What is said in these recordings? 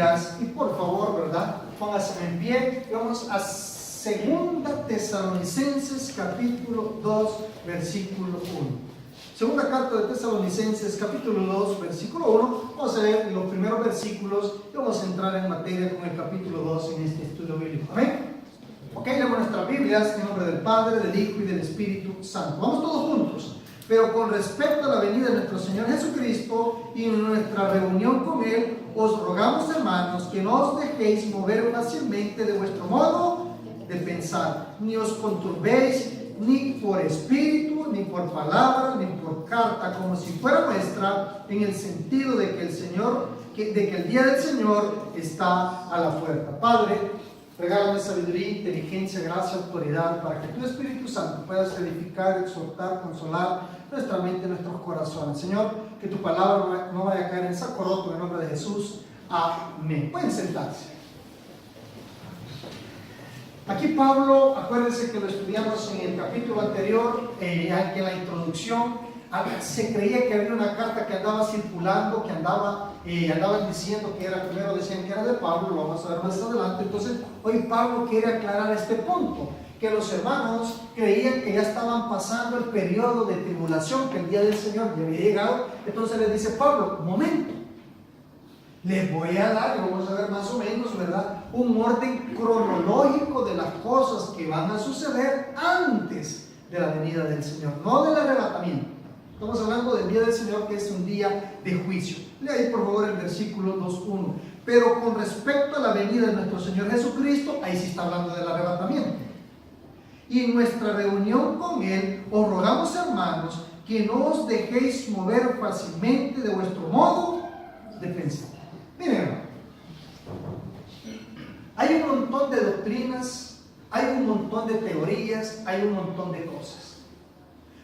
Biblias y por favor, ¿verdad? Pónganse en pie. Vamos a 2 Tesalonicenses capítulo 2, versículo 1. Segunda carta de Tesalonicenses capítulo 2, versículo 1. Vamos a ver los primeros versículos y vamos a entrar en materia con el capítulo 2 en este estudio bíblico. Amén. Ok, leemos nuestras Biblias en nombre del Padre, del Hijo y del Espíritu Santo. Vamos todos juntos. Pero con respecto a la venida de nuestro Señor Jesucristo y en nuestra reunión con Él, os rogamos, hermanos, que no os dejéis mover fácilmente de vuestro modo de pensar, ni os conturbéis, ni por espíritu, ni por palabra, ni por carta, como si fuera nuestra, en el sentido de que el día del Señor está a la puerta. Padre, regálame sabiduría, inteligencia, gracia, autoridad, para que tu Espíritu Santo puedas edificar, exhortar, consolar nuestra mente y nuestros corazones. Señor, que tu palabra no vaya a caer en saco roto, en nombre de Jesús. Amén. Pueden sentarse. Aquí Pablo, acuérdense que lo estudiamos en el capítulo anterior, aquí en la introducción, se creía que había una carta que andaba circulando, que andaban diciendo que era, primero decían que era de Pablo, lo vamos a ver más adelante. Entonces hoy Pablo quiere aclarar este punto, que los hermanos creían que ya estaban pasando el periodo de tribulación, que el día del Señor ya había llegado. Entonces les dice Pablo, un momento, les voy a dar, y vamos a ver más o menos, ¿verdad?, un orden cronológico de las cosas que van a suceder antes de la venida del Señor, no del arrebatamiento. Estamos hablando del día del Señor, que es un día de juicio. Lea ahí por favor el versículo 2.1. Pero con respecto a la venida de nuestro Señor Jesucristo, ahí sí está hablando del arrebatamiento. Y en nuestra reunión con Él, os rogamos, hermanos, que no os dejéis mover fácilmente de vuestro modo de pensar. Miren, hay un montón de doctrinas, hay un montón de teorías, hay un montón de cosas.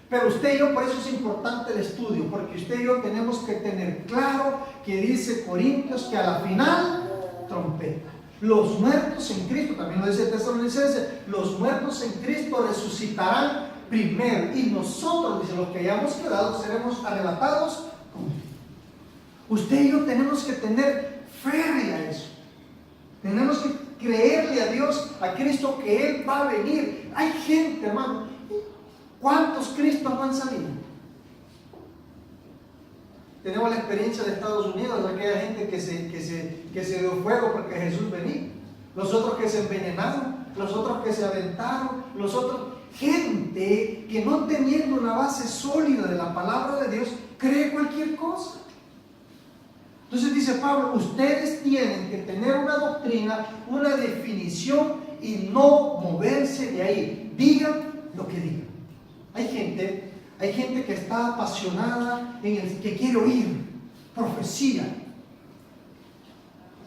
Pero usted y yo, por eso es importante el estudio, porque usted y yo tenemos que tener claro que dice Corintios que a la final, trompeta. Los muertos en Cristo, también lo dice Tesalonicenses, los muertos en Cristo resucitarán primero. Y nosotros, dice, los que hayamos quedado, seremos arrebatados con Él. Usted y yo tenemos que tener fe a eso. Tenemos que creerle a Dios, a Cristo, que Él va a venir. Hay gente, hermano, ¿cuántos Cristos no han salido? Tenemos la experiencia de Estados Unidos, aquella gente que se dio fuego porque Jesús venía, los otros que se envenenaron, los otros que se aventaron, los otros, gente que no teniendo una base sólida de la palabra de Dios, cree cualquier cosa. Entonces dice Pablo, ustedes tienen que tener una doctrina, una definición y no moverse de ahí. Digan lo que digan. Hay gente que está apasionada en el que quiere oír profecía.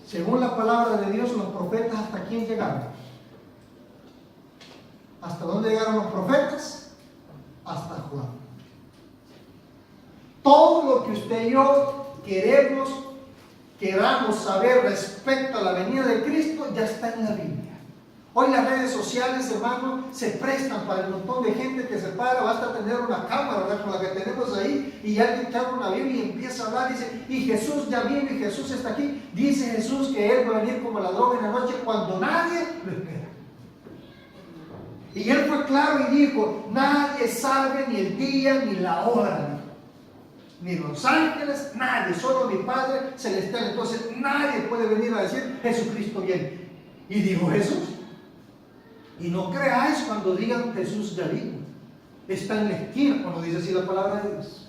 Según la palabra de Dios, los profetas, ¿hasta quién llegaron? ¿Hasta dónde llegaron los profetas? Hasta Juan. Todo lo que usted y yo queramos saber respecto a la venida de Cristo ya está en la Biblia. Hoy las redes sociales, hermano, se prestan para el montón de gente que se para. Basta tener una cámara, ¿verdad?, como la que tenemos ahí, y alguien que abre una Biblia y empieza a hablar, dice, y Jesús ya viene, y Jesús está aquí. Dice Jesús que Él va a venir como ladrón en la noche cuando nadie lo espera. Y Él fue claro y dijo, nadie sabe ni el día ni la hora, ni los ángeles, nadie, solo mi Padre celestial. Entonces nadie puede venir a decir, Jesucristo viene. Y dijo Jesús, y no creáis cuando digan Jesús ya vino, está en la esquina, cuando dice así la palabra de Dios.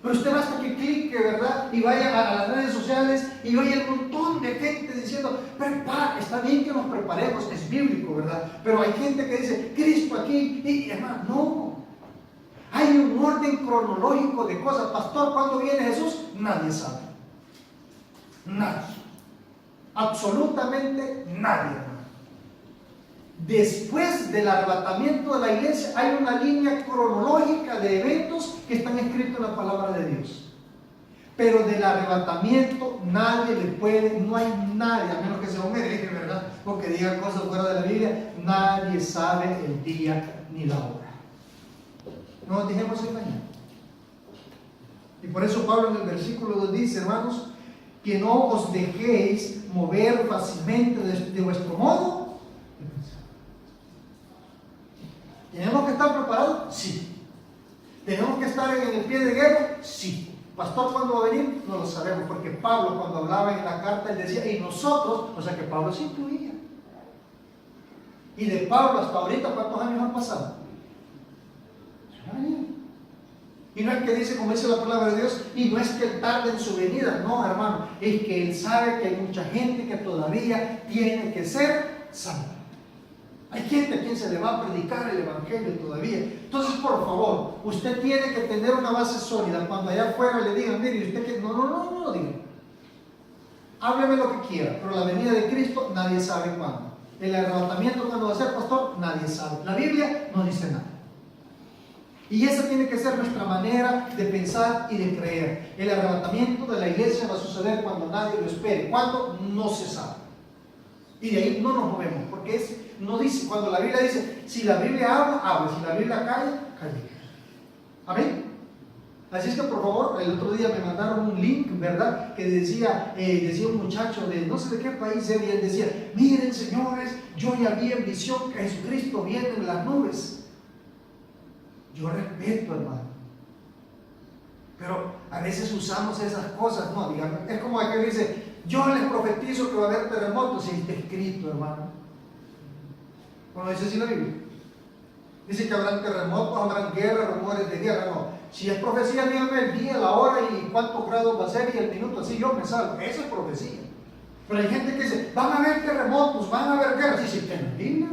Pero usted basta que clique, ¿verdad?, y vaya a las redes sociales y vaya un montón de gente diciendo, prepara, está bien que nos preparemos, es bíblico, ¿verdad? Pero hay gente que dice, Cristo aquí, y hermano, no. Hay un orden cronológico de cosas. Pastor, ¿cuándo viene Jesús? Nadie sabe. Nadie. Absolutamente nadie. Después del arrebatamiento de la iglesia hay una línea cronológica de eventos que están escritos en la palabra de Dios. Pero del arrebatamiento nadie le puede, no hay nadie, a menos que sea un hereje, ¿verdad?, o que diga cosas fuera de la Biblia, nadie sabe el día ni la hora. No nos dejemos engañar. Y por eso Pablo en el versículo 2 dice, hermanos, que no os dejéis mover fácilmente de vuestro modo de pensar. ¿Tenemos que estar preparados? Sí. ¿Tenemos que estar en el pie de guerra? Sí. ¿Pastor cuándo va a venir? No lo sabemos, porque Pablo cuando hablaba en la carta, él decía, y nosotros, o sea que Pablo se incluía. Y de Pablo hasta ahorita, ¿cuántos años han pasado? Y no es que dice, como dice la palabra de Dios, y no es que él tarde en su venida, no, hermano, es que él sabe que hay mucha gente que todavía tiene que ser salva. Hay gente a quien se le va a predicar el evangelio todavía. Entonces, por favor, usted tiene que tener una base sólida. Cuando allá afuera le digan, mire, usted que no lo diga. Hábleme lo que quiera, pero la venida de Cristo nadie sabe cuándo. El arrebatamiento, ¿cuándo va a ser, pastor? Nadie sabe. La Biblia no dice nada. Y esa tiene que ser nuestra manera de pensar y de creer. El arrebatamiento de la iglesia va a suceder cuando nadie lo espere. ¿Cuándo? No se sabe. Y de ahí no nos movemos, porque no dice, cuando la Biblia dice, si la Biblia habla, habla, si la Biblia calla, calla. Amén. Así es que por favor, el otro día me mandaron un link, ¿verdad? Que decía un muchacho de no sé de qué país era, y él decía, miren señores, yo ya vi en visión que Jesucristo viene en las nubes. Yo respeto, hermano, pero a veces usamos esas cosas, no, digamos, es como aquel dice, yo les profetizo que va a haber terremotos, y está escrito, hermano. Bueno, dice así la Biblia. Dice que habrán terremotos, habrán guerras, rumores de guerra, no. Si es profecía, dígame el día, la hora y cuántos grados va a ser y el minuto, así yo me salgo. Esa es profecía. Pero hay gente que dice, van a haber terremotos, van a haber guerras. Dice, ¿está en la Biblia?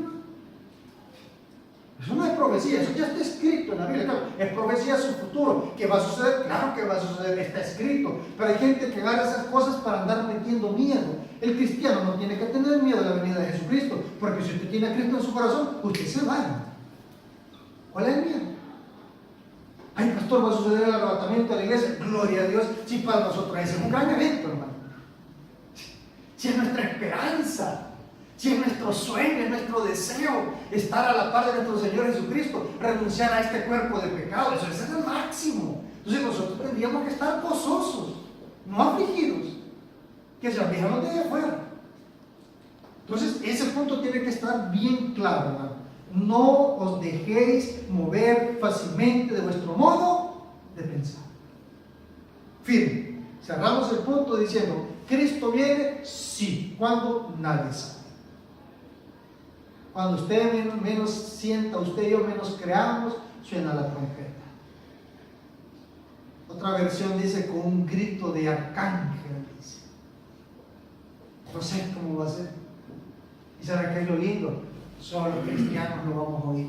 Eso no es profecía, eso ya está escrito en la Biblia. Claro, es profecía de su futuro, que va a suceder, claro que va a suceder, está escrito. Pero hay gente que agarra esas cosas para andar metiendo miedo. El cristiano no tiene que tener miedo a la venida de Jesucristo, porque si usted tiene a Cristo en su corazón, usted se va. ¿Cuál es el miedo? Ay, pastor, va a suceder el arrebatamiento de la iglesia. Gloria a Dios, si para nosotros ese es un gran evento, hermano. Si es nuestra esperanza. Si es nuestro sueño, es nuestro deseo estar a la par de nuestro Señor Jesucristo, renunciar a este cuerpo de pecado, eso es el máximo. Entonces nosotros tendríamos que estar gozosos, no afligidos, que se aflijan los de afuera. Entonces ese punto tiene que estar bien claro, hermano. No os dejéis mover fácilmente de vuestro modo de pensar. Firme. Cerramos el punto diciendo, ¿Cristo viene? Sí. ¿Cuándo? Nadie sabe. Cuando usted menos sienta, usted y yo menos creamos, suena la trompeta. Otra versión dice con un grito de arcángel, dice. No sé cómo va a ser. ¿Y sabe qué es lo lindo? Solo los cristianos lo vamos a oír.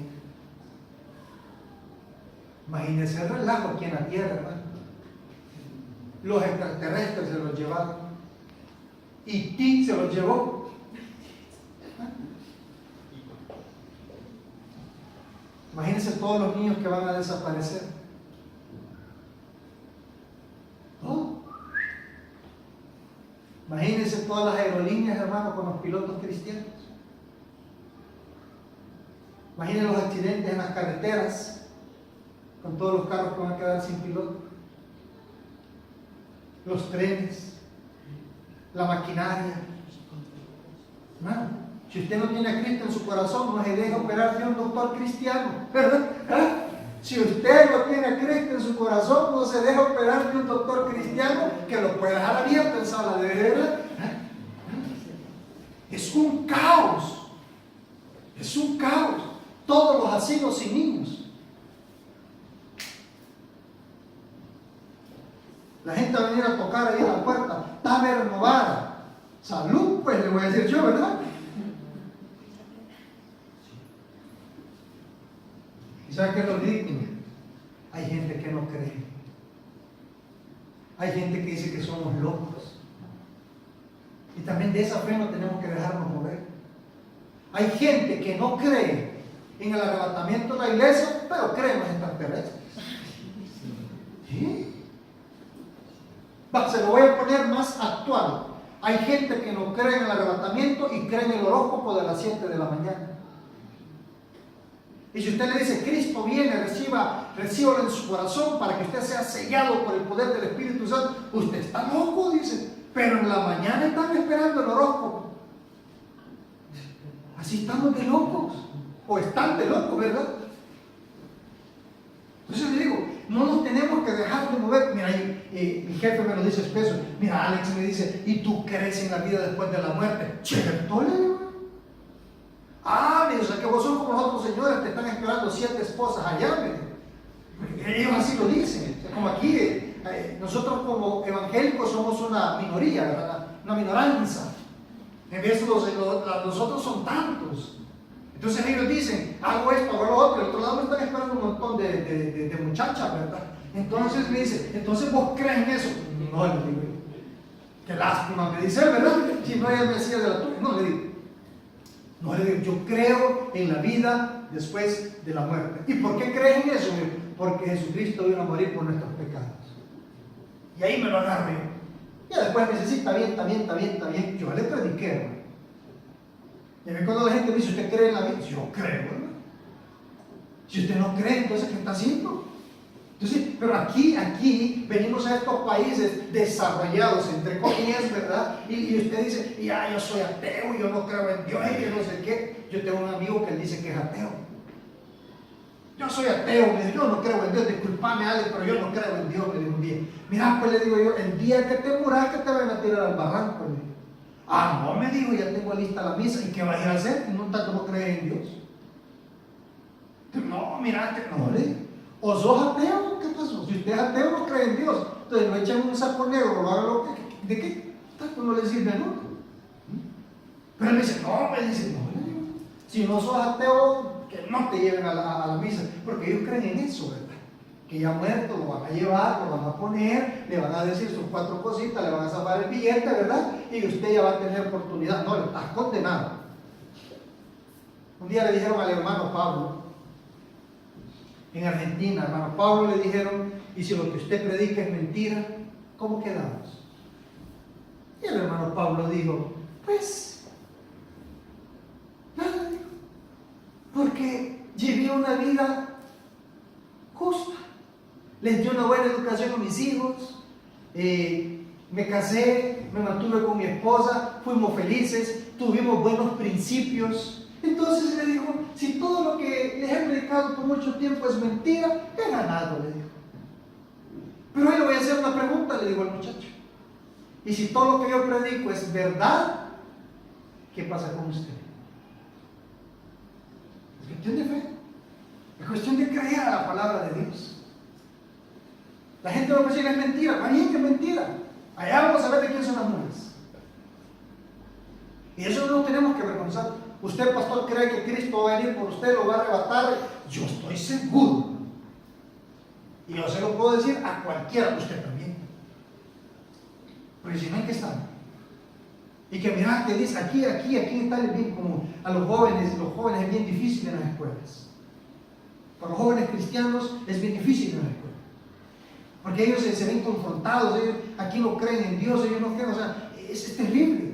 Imagínense el relajo aquí en la tierra, hermano. Los extraterrestres se los llevaron. Y Ti se los llevó. Imagínense todos los niños que van a desaparecer. ¿No? Imagínense todas las aerolíneas, hermano, con los pilotos cristianos. Imaginen los accidentes en las carreteras, con todos los carros que van a quedar sin piloto. Los trenes, la maquinaria. Hermano, si usted no tiene a Cristo en su corazón, no se deja operar de un doctor cristiano, ¿verdad? Si usted no tiene a Cristo en su corazón, no se deja operar de un doctor cristiano que lo pueda dejar abierto en sala de guerra. Es un caos. Es un caos. Todos los asilos sin niños. La gente va a venir a tocar ahí a la puerta. Está renovada. Salud, pues le voy a decir yo, ¿verdad? ¿Y sabe qué es lo ridículo? Hay gente que no cree. Hay gente que dice que somos locos. Y también de esa fe no tenemos que dejarnos mover. Hay gente que no cree en el arrebatamiento de la iglesia, pero cree en los extraterrestres. ¿Sí? Se lo voy a poner más actual. Hay gente que no cree en el arrebatamiento y cree en el horóscopo de las 7 de la mañana. Y si usted le dice, Cristo viene, recíbalo en su corazón para que usted sea sellado por el poder del Espíritu Santo, usted está loco, dice. pero en la mañana están esperando el horóscopo. Así estamos de locos, o están de locos, ¿verdad? Entonces le digo, no nos tenemos que dejar de mover. Mira, mi jefe me lo dice espeso. Mira, Alex me dice, ¿y tú crees en la vida después de la muerte? ¿Cierto? Le digo. Ah, me dice, o sea que vos sos como los otros señores, te están esperando 7 esposas allá, me dice. Ellos así lo dicen. O sea, como aquí, nosotros como evangélicos somos una minoría, ¿verdad? Una minoranza. En vez de los otros son tantos. Entonces ellos dicen, hago esto, hago lo otro. El otro lado me están esperando un montón de muchachas, ¿verdad? Entonces me dice, entonces vos crees en eso. No, le digo, qué lástima, me dice, ¿verdad? Si no, ella me decía de la tuya. No, le digo. No, le digo, yo creo en la vida después de la muerte. ¿Y por qué crees en eso? Porque Jesucristo vino a morir por nuestros pecados. Y ahí me lo agarré. Y después me dice, sí, está bien, está bien, está bien, está bien. Yo le prediqué, hermano. Y a mí cuando la gente me dice, ¿usted cree en la vida? Yo creo, hermano. Si usted no cree, entonces, ¿qué está haciendo? Entonces, pero aquí venimos a estos países desarrollados, entre comillas, ¿verdad? Y usted dice, ya, yo soy ateo, yo no creo en Dios, y yo no sé qué. Yo tengo un amigo que él dice que es ateo. Yo soy ateo, me dice, yo no creo en Dios, disculpame, Alex, pero yo no creo en Dios, me dijo un día. Mira, pues le digo yo, el día que te muras, que te van a tirar al barranco, le digo. Ah, no, me dijo, ya tengo lista la misa, ¿y qué vas a ir a hacer? No tanto no crees en Dios. No, mira, que no, le digo. ¿O sos ateo? ¿Qué pasó? Si usted es ateo, no cree en Dios. Entonces lo echan un saco negro, lo hagan lo que, ¿de qué? Tanto no le sirve, ¿no? Pero él me dice, no, me dice, no, le digo. Si no sos ateo, que no te lleven a la misa, porque ellos creen en eso, ¿verdad? Que ya muerto lo van a llevar, lo van a poner, le van a decir sus 4 cositas, le van a zafar el billete, ¿verdad? Y usted ya va a tener oportunidad. No, estás condenado. Un día le dijeron al hermano Pablo, en Argentina, hermano Pablo, le dijeron, y si lo que usted predica es mentira, ¿cómo quedamos? Y el hermano Pablo dijo, pues, nada, dijo, porque llevé una vida justa, les di una buena educación a mis hijos, me casé, me mantuve con mi esposa, fuimos felices, tuvimos buenos principios. Entonces le dijo, si todo lo que les he predicado por mucho tiempo es mentira, he ganado, le dijo. Pero hoy le voy a hacer una pregunta, le digo al muchacho. Y si todo lo que yo predico es verdad, ¿qué pasa con usted? Es cuestión de fe. Es cuestión de creer a la palabra de Dios. La gente va a decir que es mentira. Va bien que es mentira. Allá vamos a ver de quién son las nubes. Y eso no lo tenemos que avergonzar. Usted, pastor, cree que Cristo va a venir por usted, lo va a arrebatar. Yo estoy seguro. Y yo se lo puedo decir a cualquiera, usted también. Porque si no hay que estar. Y que mira, te dice, aquí está bien, como a los jóvenes es bien difícil en las escuelas. Para los jóvenes cristianos es bien difícil en la escuela. Porque ellos se ven confrontados, ellos aquí no creen en Dios, ellos no creen, o sea, es terrible.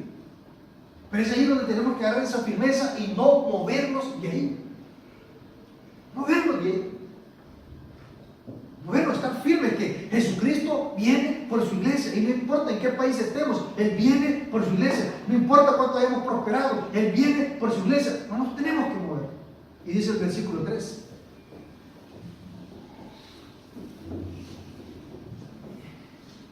Pero es ahí donde tenemos que agarrar esa firmeza y no movernos de ahí. Movernos de ahí. Movernos, estar firmes que Jesucristo viene por su iglesia. Y no importa en qué país estemos, Él viene por su iglesia. No importa cuánto hayamos prosperado, Él viene por su iglesia. No nos tenemos que mover. Y dice el versículo 3.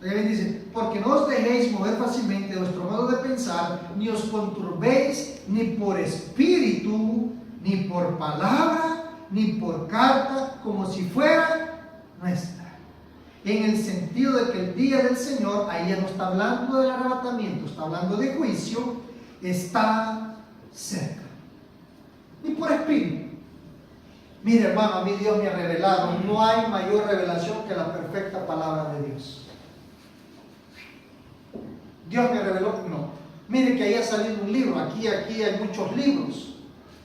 Él dice, porque no os dejéis mover fácilmente de vuestro modo de pensar, ni os conturbéis ni por espíritu, ni por palabra, ni por carta, como si fuera nuestra. En el sentido de que el día del Señor, ahí ya no está hablando del arrebatamiento, está hablando de juicio, está cerca. Ni por espíritu. Mire, hermano, a mí Dios me ha revelado, no hay mayor revelación que la perfecta palabra de Dios. Dios me reveló, no. Mire que ahí ha salido un libro, aquí hay muchos libros,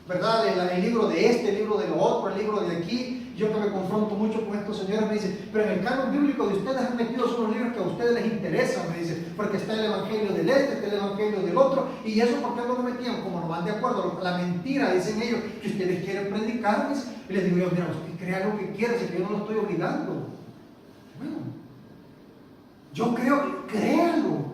¿verdad? El libro de este, el libro de lo otro, el libro de aquí. Yo que me confronto mucho con estos señores me dicen, pero en el canon bíblico de ustedes han metido solo libros que a ustedes les interesan, me dicen, porque está el evangelio del este, está el evangelio del otro, y eso ¿por qué no lo metían? Como no van de acuerdo, la mentira, dicen ellos, que ustedes quieren predicar, y les digo yo, mira, usted crea lo que quiera, si que yo no lo estoy obligando. Bueno, yo creo, créalo.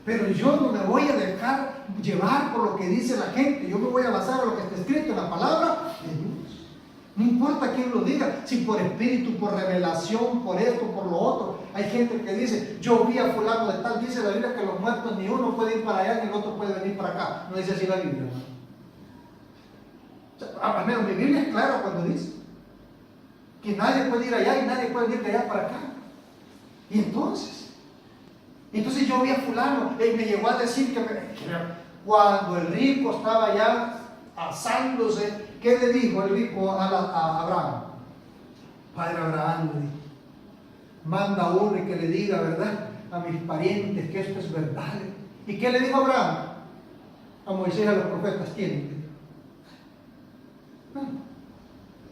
Pero yo no me voy a dejar llevar por lo que dice la gente. Yo me voy a basar en lo que está escrito en la palabra de Dios. No importa quién lo diga, si por espíritu, por revelación, por esto, por lo otro. Hay gente que dice, yo vi a fulano de tal. Dice la Biblia que los muertos ni uno puede ir para allá ni el otro puede venir para acá. No dice así la Biblia, ¿no? O sea, al menos mi Biblia es clara cuando dice que nadie puede ir allá y nadie puede venir de allá para acá. Y entonces yo vi a fulano y me llegó a decir que cuando el rico estaba ya asándose, ¿qué le dijo el rico a Abraham? Padre Abraham le dijo, manda a uno y que le diga, ¿verdad?, a mis parientes que esto es verdad. ¿Y qué le dijo Abraham? A Moisés y a los profetas, ¿quién?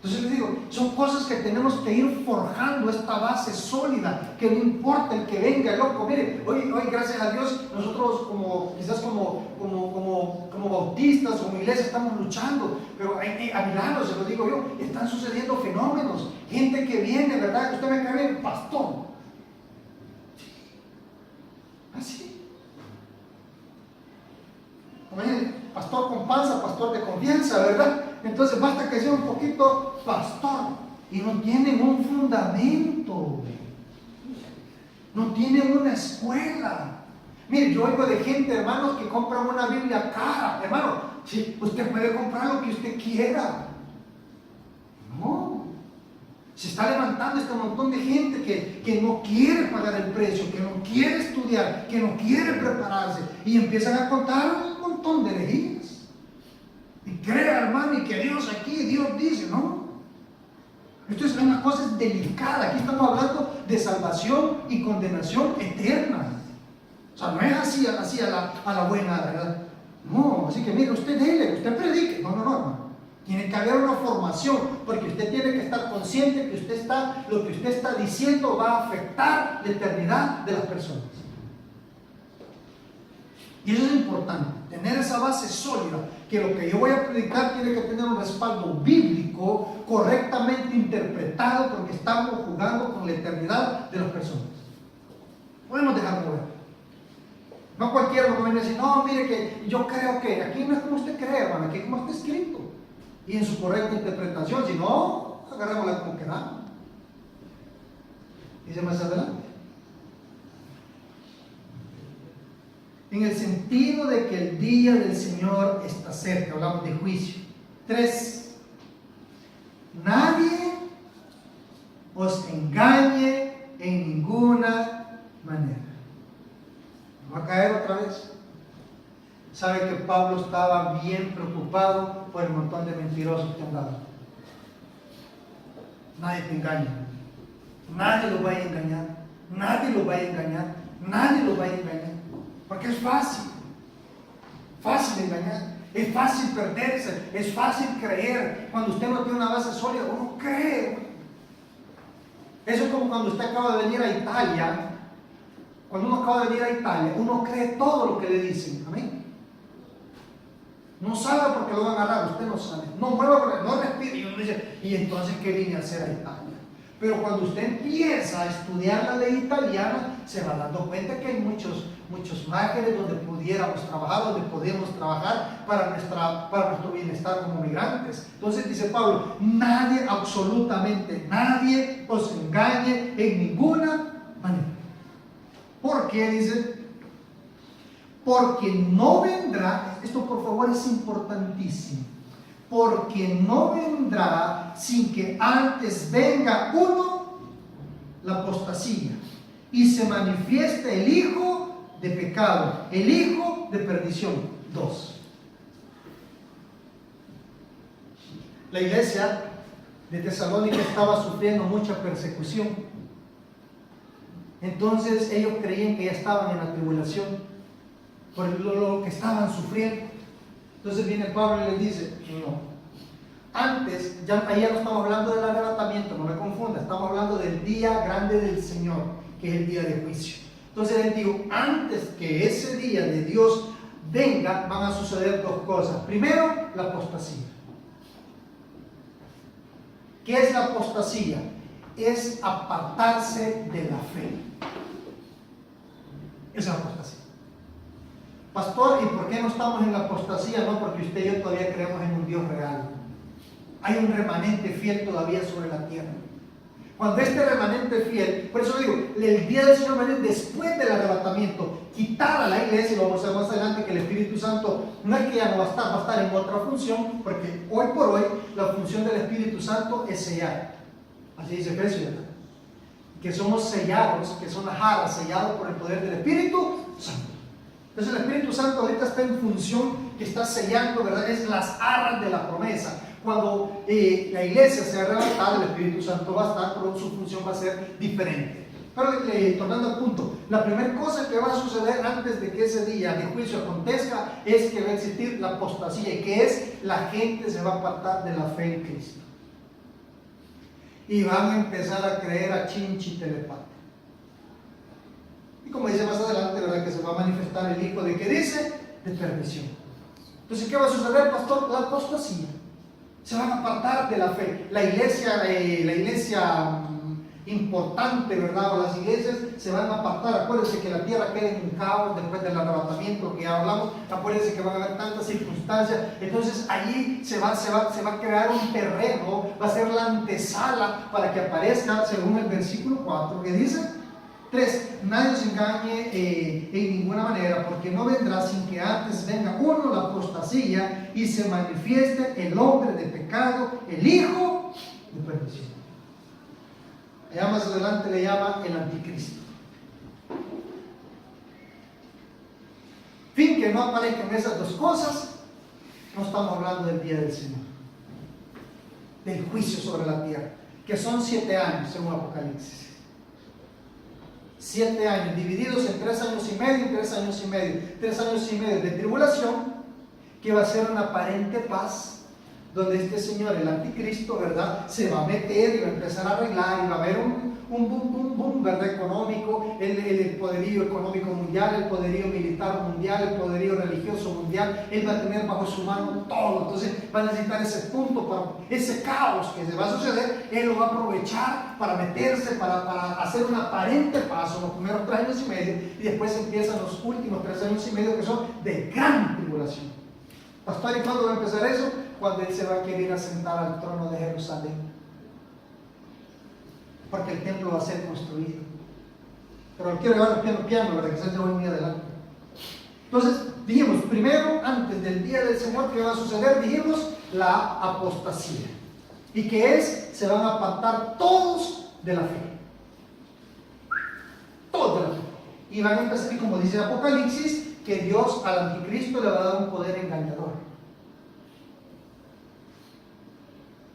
Entonces les digo, son cosas que tenemos que ir forjando esta base sólida, que no importa el que venga, loco. Mire, hoy gracias a Dios, nosotros quizás como bautistas, como iglesia, estamos luchando, pero a mi lado, se lo digo yo, están sucediendo fenómenos, gente que viene, ¿verdad? Usted me cae bien, pastor. Así. Pastor con panza, pastor de confianza, ¿verdad? Entonces basta que sea un poquito pastor y no tienen un fundamento, no tienen una escuela. Mire, yo oigo de gente, hermanos, que compran una Biblia cara. Hermano, sí, usted puede comprar lo que usted quiera. No, se está levantando este montón de gente que no quiere pagar el precio, que no quiere estudiar, que no quiere prepararse y empiezan a contar un montón de herejías. Y crea, hermano, y que Dios aquí, Dios dice, ¿no? Esto es una cosa delicada. Aquí estamos hablando de salvación y condenación eterna. O sea, no es así a la buena, ¿verdad? No, así que mire, usted dele, usted predique. No, hermano. Tiene que haber una formación, porque usted tiene que estar consciente que lo que usted está diciendo va a afectar la eternidad de las personas. Y eso es importante, tener esa base sólida, que lo que yo voy a predicar tiene que tener un respaldo bíblico correctamente interpretado, porque estamos jugando con la eternidad de las personas. Podemos dejar mover. No cualquiera lo viene a decir, no, mire que yo creo que aquí no es como usted cree, hermano, aquí es como está escrito. Y en su correcta interpretación, si no, agarrémosla como queramos. Dice más adelante. En el sentido de que el día del Señor está cerca, hablamos de juicio. 3. Nadie os engañe en ninguna manera. ¿Va a caer otra vez? ¿Sabe que Pablo estaba bien preocupado por el montón de mentirosos que andaban? Nadie te engaña. Nadie lo va a engañar. Nadie lo va a engañar. Nadie lo va a engañar. Porque es fácil engañar, es fácil perderse, es fácil creer. Cuando usted no tiene una base sólida, uno cree. Eso es como cuando usted acaba de venir a Italia. Cuando uno acaba de venir a Italia, uno cree todo lo que le dicen. Amén. No sabe porque lo van a agarrar, usted no sabe. No mueva porque no respira. Y uno dice, ¿y entonces qué vine a hacer a Italia? Pero cuando usted empieza a estudiar la ley italiana, se va dando cuenta que hay muchos márgenes donde pudiéramos trabajar, donde podemos trabajar para nuestro bienestar como migrantes. Entonces dice Pablo, nadie, absolutamente nadie, os engañe en ninguna manera. ¿Por qué? Dice, porque no vendrá, esto por favor es importantísimo, porque no vendrá sin que antes venga uno, la apostasía, y se manifieste el hijo de pecado, el hijo de perdición. 2. La iglesia de Tesalónica estaba sufriendo mucha persecución. Entonces ellos creían que ya estaban en la tribulación por lo que estaban sufriendo. Entonces viene Pablo y les dice, no. Antes, ahí ya no estamos hablando del arrebatamiento, no me confunda, estamos hablando del día grande del Señor, que es el día de juicio. Entonces les digo, antes que ese día de Dios venga, van a suceder 2 cosas. Primero, la apostasía. ¿Qué es la apostasía? Es apartarse de la fe. Esa es la apostasía. Pastor, ¿y por qué no estamos en la apostasía? No, porque usted y yo todavía creemos en un Dios real. Hay un remanente fiel todavía sobre la tierra. Cuando este remanente fiel, por eso digo, el día del Señor va a venir después del arrebatamiento, quitar a la iglesia, y lo vamos a ver más adelante, que el Espíritu Santo no es que ya no va a estar en otra función, porque hoy por hoy la función del Espíritu Santo es sellar. Así dice Efesios, ¿verdad? Que somos sellados, que son las aras, sellados por el poder del Espíritu Santo. Entonces el Espíritu Santo ahorita está en función que está sellando, ¿verdad? Es las arras de la promesa. Cuando la iglesia sea arrebatada, el Espíritu Santo va a estar, pero su función va a ser diferente. Pero tornando al punto, la primera cosa que va a suceder antes de que ese día de juicio acontezca es que va a existir la apostasía, y que es la gente se va a apartar de la fe en Cristo. Y van a empezar a creer a chinchi telepate. Y como dice más adelante, ¿verdad? Que se va a manifestar el hijo de, ¿qué dice? De perdición. Entonces, ¿qué va a suceder, pastor? La apostasía. Se van a apartar de la fe. La iglesia importante, ¿verdad? O las iglesias se van a apartar. Acuérdense que la tierra queda en un caos después del arrebatamiento que ya hablamos. Acuérdense que van a haber tantas circunstancias. Entonces allí se va a crear un terreno, va a ser la antesala para que aparezca, según el versículo 4, que dice: 3. Nadie os engañe en ninguna manera, porque no vendrá sin que antes venga uno la apostasía y se manifieste el hombre de pecado, el hijo de perdición. Allá más adelante le llama el anticristo. Fin que no aparezcan esas dos cosas, no estamos hablando del día del Señor, del juicio sobre la tierra, que son 7 años según Apocalipsis. 7 años divididos en 3 años y medio y 3 años y medio. 3 años y medio de tribulación, que va a ser una aparente paz, donde este señor, el anticristo, ¿verdad?, se va a meter y va a empezar a arreglar, y va a haber un boom, ¿verdad?, económico, el poderío económico mundial, el poderío militar mundial, el poderío religioso mundial. Él va a tener bajo su mano todo. Entonces va a necesitar ese punto, para ese caos que se va a suceder, él lo va a aprovechar para meterse, para hacer una aparente paz en los primeros 3 años y medio, y después empiezan los últimos 3 años y medio, que son de gran tribulación. Pastor, ¿y cuándo va a empezar eso? Cuando él se va a querer asentar al trono de Jerusalén, porque el templo va a ser construido. Pero quiero llevar piano, ¿verdad? Que se voy muy adelante. Entonces, dijimos, primero, antes del día del Señor, ¿qué va a suceder? Dijimos, la apostasía. ¿Y qué es? Se van a apartar todos de la fe. Todos de la fe. Y van a empezar, y como dice Apocalipsis, que Dios al anticristo le va a dar un poder engañador.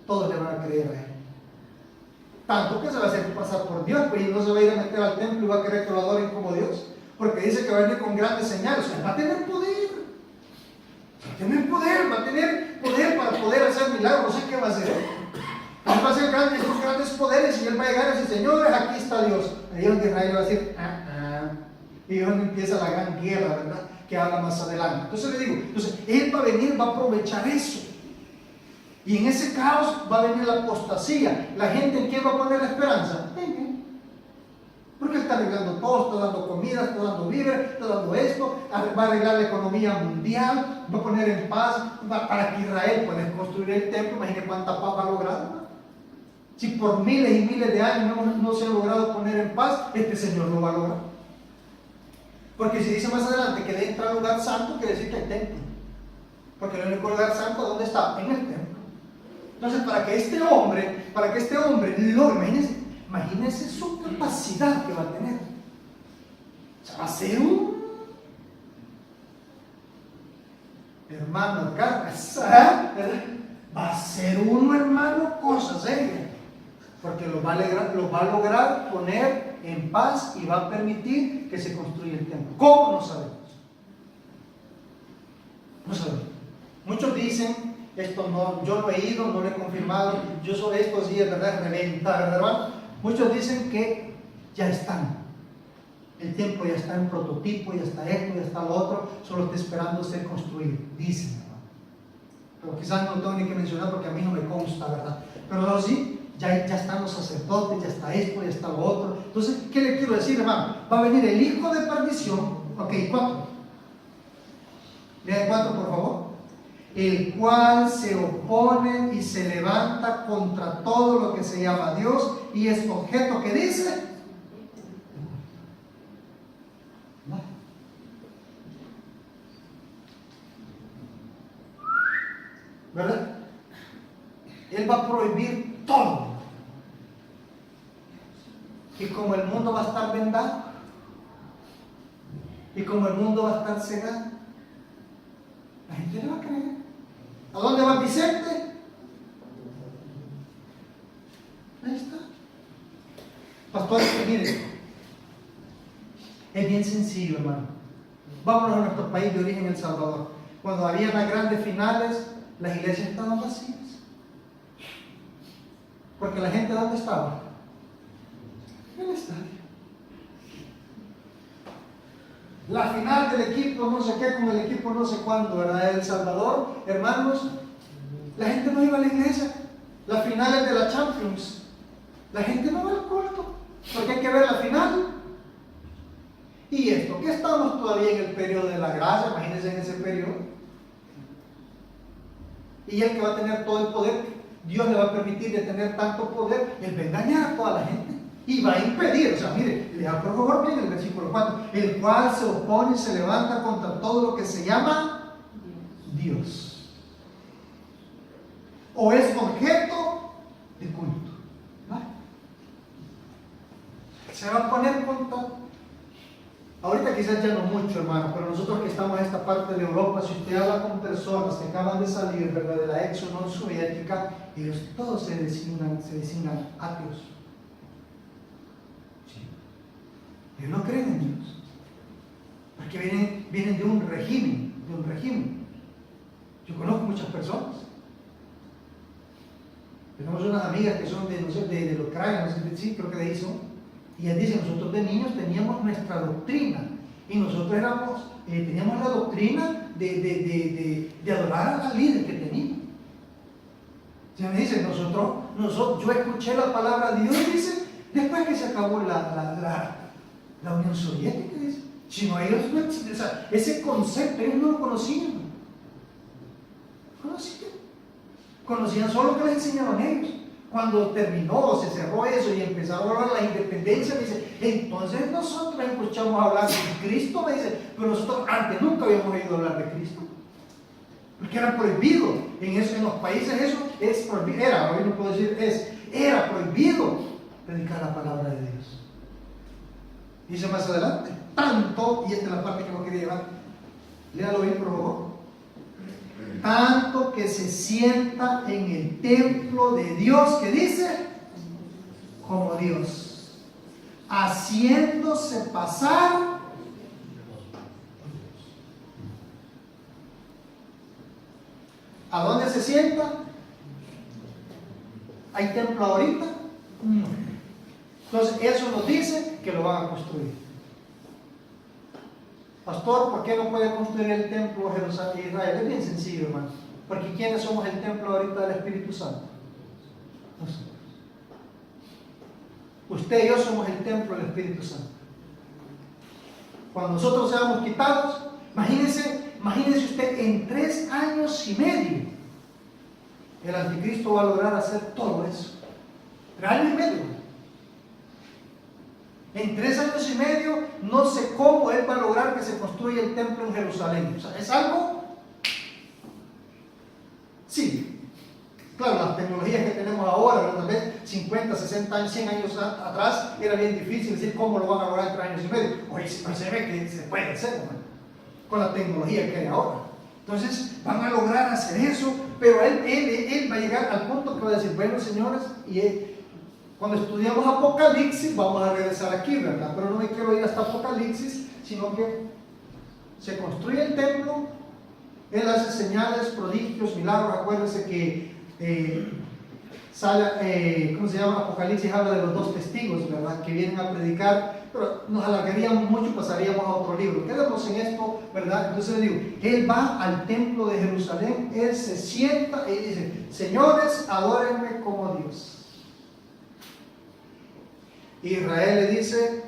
Todos le van a creer a él. Tanto que se va a hacer pasar por Dios, pues, y no se va a ir a meter al templo y va a querer que lo adoren como Dios, porque dice que va a venir con grandes señales. O sea, va a tener poder. Va a tener poder para poder hacer milagros. No sé qué va a hacer. Él va a hacer grandes poderes, y él va a llegar y decir: señores, aquí está Dios. Ahí es donde Israel va a decir: y es donde empieza la gran guerra, ¿verdad?, que habla más adelante. Entonces le digo, él va a venir, va a aprovechar eso. Y en ese caos va a venir la apostasía. ¿La gente en quién va a poner la esperanza? Porque él está arreglando todo, está dando comida, está dando víveres, está dando esto, va a arreglar la economía mundial, va a poner en paz, para que Israel pueda construir el templo. Imagínense cuánta paz va a lograr, ¿no? Si por miles y miles de años no se ha logrado poner en paz, este Señor lo va a lograr. Porque si dice más adelante que debe entrar al lugar santo, quiere decir que hay templo. Porque el único lugar santo, ¿dónde está? En el templo. Entonces, para que este hombre logre, imagínense su capacidad que va a tener. O sea, va a ser un hermano acá, va a ser un hermano cosa seria, porque lo va a lograr poner en paz y va a permitir que se construya el templo. ¿Cómo? No sabemos. No sabemos. Muchos dicen: esto no, yo no he ido, no lo he confirmado, yo sobre esto sí es verdad, reventa, ¿verdad, hermano? Muchos dicen que ya están, el templo ya está en prototipo, ya está esto, ya está lo otro, solo está esperando ser construido, dicen, hermano. Pero quizás no tengo ni que mencionar porque a mí no me consta, ¿verdad? Pero sí, ya están los sacerdotes, ya está esto, ya está lo otro. Entonces, ¿qué le quiero decir, hermano? Va a venir el hijo de perdición, ok, 4. Lea el 4, por favor. El cual se opone y se levanta contra todo lo que se llama Dios y es objeto que dice. No. ¿Verdad? Él va a prohibir todo. Y como el mundo va a estar vendado, y como el mundo va a estar cegado, la gente le va a creer. ¿A dónde va Vicente? Ahí está. Pastores, miren, es bien sencillo, hermano. Vámonos a nuestro país de origen, El Salvador. Cuando había las grandes finales, las iglesias estaban vacías. Porque la gente, ¿dónde estaba? En el estadio. La final del equipo no sé qué con el equipo no sé cuándo, ¿verdad? El Salvador, hermanos, la gente no iba a la iglesia. Las finales de la Champions, la gente no va al culto, porque hay que ver la final. Y esto, que estamos todavía en el periodo de la gracia, imagínense en ese periodo. Y el que va a tener todo el poder, Dios le va a permitir de tener tanto poder, él va a engañar a toda la gente. Y va a impedir, o sea, mire, lea por favor bien el versículo 4, el cual se opone y se levanta contra todo lo que se llama Dios. O es objeto de culto. ¿Vale? Se va a poner contra. Ahorita quizás ya no mucho, hermano, pero nosotros que estamos en esta parte de Europa, si usted habla con personas que acaban de salir, ¿verdad?, de la ex Unión Soviética, ellos todos se designan ateos. Ellos no creen en Dios, porque vienen de un régimen. Yo conozco muchas personas. Tenemos unas amigas que son de Ucrania, no sé, sí, creo que de ahí son. Y ellas dicen, nosotros de niños teníamos nuestra doctrina. Y nosotros teníamos la doctrina de adorar al líder que teníamos. Ya me dicen, yo escuché la palabra de Dios, dice, después que se acabó la Unión Soviética, dice. Si no, ellos no existen, o sea, ese concepto ellos no lo conocían. Conocían solo lo que les enseñaron ellos. Cuando terminó, se cerró eso y empezaron a hablar de la independencia, me dice, entonces nosotros escuchamos hablar de Cristo, me dice, pero nosotros antes nunca habíamos oído hablar de Cristo. Porque era prohibido. En los países eso es prohibido. Hoy no puedo decir era prohibido predicar la palabra de Dios. Dice más adelante, tanto, y esta es la parte que no quería llevar, léalo bien por favor. Tanto que se sienta en el templo de Dios, que dice, como Dios, haciéndose pasar. ¿A dónde se sienta? ¿Hay templo ahorita? No. Entonces eso nos dice que lo van a construir. Pastor, ¿por qué no puede construir el templo Jerusalén de Israel? Es bien sencillo, hermano. Porque ¿quiénes somos el templo ahorita del Espíritu Santo? Nosotros. Usted y yo somos el templo del Espíritu Santo. Cuando nosotros seamos quitados, imagínese usted, en 3 años y medio, el anticristo va a lograr hacer todo eso. 3 años y medio. En 3 años y medio, no sé cómo él va a lograr que se construya el templo en Jerusalén. O sea, es algo. Sí. Claro, las tecnologías que tenemos ahora, tal vez 50, 60 años, 100 años atrás, era bien difícil decir cómo lo van a lograr en 3 años y medio. Hoy se ve que se puede hacer, ¿no?, con la tecnología que hay ahora. Entonces, van a lograr hacer eso, pero él va a llegar al punto que va a decir, bueno, señores, cuando estudiamos Apocalipsis, vamos a regresar aquí, ¿verdad? Pero no me quiero ir hasta Apocalipsis, sino que se construye el templo, él hace señales, prodigios, milagros. Acuérdense que ¿cómo se llama? Apocalipsis habla de los 2 testigos, ¿verdad?, que vienen a predicar, pero nos alargaríamos mucho, pasaríamos a otro libro. Quedemos en esto, ¿verdad? Entonces le digo, él va al templo de Jerusalén, él se sienta y dice, señores, adórenme como Dios. Israel le dice,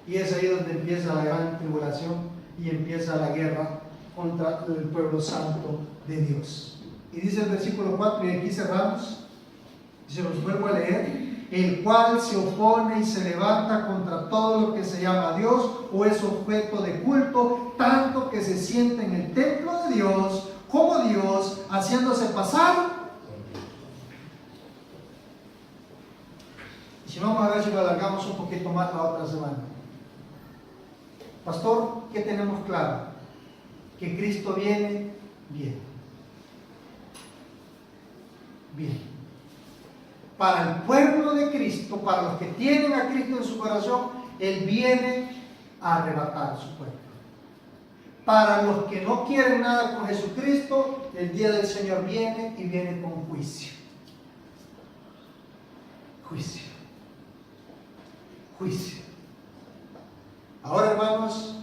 y es ahí donde empieza la gran tribulación. y empieza la guerra contra el pueblo santo de Dios. Y dice el versículo 4, y aquí cerramos, y se los vuelvo a leer: el cual se opone y se levanta contra todo lo que se llama Dios o es objeto de culto, tanto que se siente en el templo de Dios como Dios, haciéndose pasar. Y si no, vamos a ver si lo alargamos un poquito más la otra semana. Pastor, ¿qué tenemos claro? Que Cristo viene bien. Bien. Para el pueblo de Cristo, para los que tienen a Cristo en su corazón, Él viene a arrebatar su pueblo. Para los que no quieren nada con Jesucristo, el día del Señor viene y viene con juicio. Juicio. Juicio. Ahora, hermanos,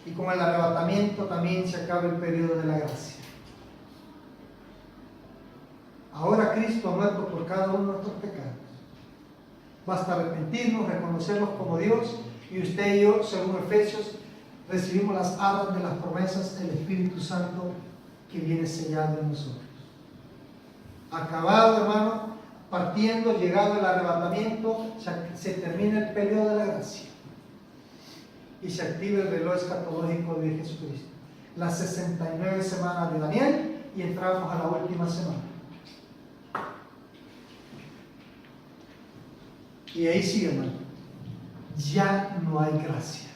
y con el arrebatamiento también se acaba el periodo de la gracia. Ahora Cristo ha muerto por cada uno de nuestros pecados. Basta arrepentirnos, reconocernos como Dios, y usted y yo, según Efesios, recibimos las arras de las promesas del Espíritu Santo que viene sellado en nosotros. Acabado, hermano, partiendo, llegado el arrebatamiento, se termina el periodo de la gracia y se activa el reloj escatológico de Jesucristo. Las 69 semanas de Daniel, y entramos a la última semana. Y ahí sigue, hermano. Ya no hay gracia.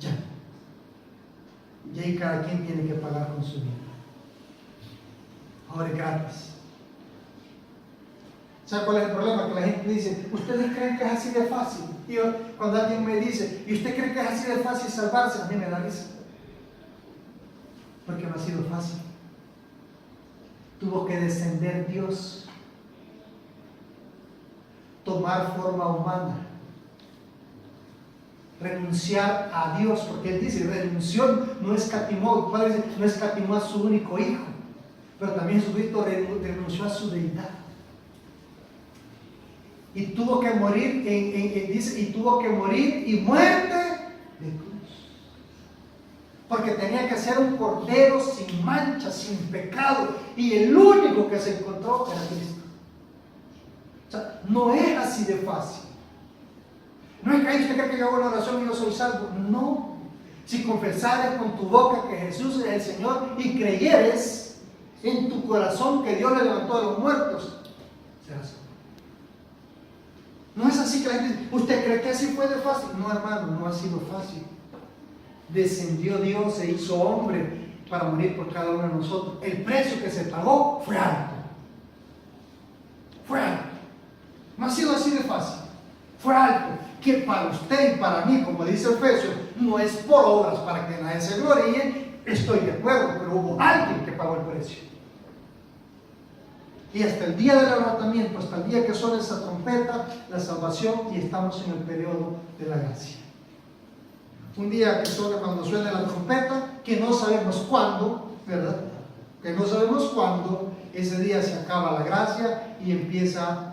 Ya. Y ahí cada quien tiene que pagar con su vida. Ahora es gratis. ¿Sabe cuál es el problema? Que la gente dice: ¿ustedes creen que es así de fácil? Y yo, cuando alguien me dice: ¿y usted cree que es así de fácil salvarse? A mí me da risa. Porque no ha sido fácil. Tuvo que descender Dios, tomar forma humana, renunciar a Dios, porque Él dice: renunció, no escatimó. El Padre dice: no escatimó a su único hijo, pero también Jesucristo renunció a su deidad. Y tuvo que morir, dice, y tuvo que morir y muerte de cruz. Porque tenía que ser un cordero sin mancha, sin pecado, y el único que se encontró era Cristo. O sea, no es así de fácil. No es que usted cree que yo hago una oración y yo soy salvo. No. Si confesares con tu boca que Jesús es el Señor y creyeres en tu corazón que Dios le levantó de los muertos, serás salvo. No es así que la gente dice: ¿usted cree que así fue de fácil? No, hermano, no ha sido fácil. Descendió Dios, se hizo hombre para morir por cada uno de nosotros. El precio que se pagó fue alto. Fue alto. No ha sido así de fácil. Fue alto. Que para usted y para mí, como dice Efesios, no es por obras para que nadie se gloríe. Estoy de acuerdo, pero hubo alguien que pagó el precio. Y hasta el día del arrebatamiento, hasta el día que suene esa trompeta, la salvación, y estamos en el periodo de la gracia. Un día que suene, cuando suene la trompeta, que no sabemos cuándo, ¿verdad? Que no sabemos cuándo, ese día se acaba la gracia y empieza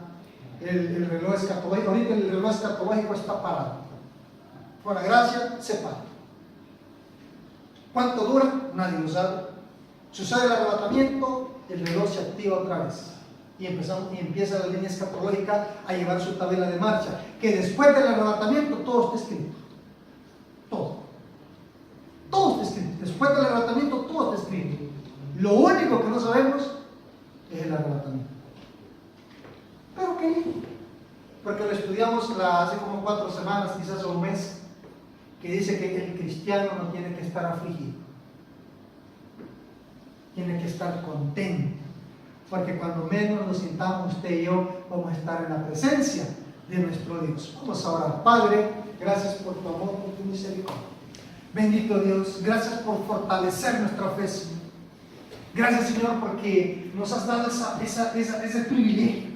el reloj escatológico. Ahorita el reloj escatológico está parado. Con la gracia se para. ¿Cuánto dura? Nadie lo sabe. Sucede el arrebatamiento, el reloj se activa otra vez y empieza la línea escatológica a llevar su tabla de marcha, que después del arrebatamiento todo está escrito. Todo está escrito. Después del arrebatamiento todo está escrito. Lo único que no sabemos es el arrebatamiento. Pero ¿qué? Porque lo estudiamos hace como 4 semanas, quizás un mes, que dice que el cristiano no tiene que estar afligido, tiene que estar contento, porque cuando menos nos sintamos usted y yo, vamos a estar en la presencia de nuestro Dios. Vamos a orar. Padre, gracias por tu amor, por tu misericordia. Bendito Dios, gracias por fortalecer nuestra fe, Señor. Gracias, Señor, porque nos has dado ese privilegio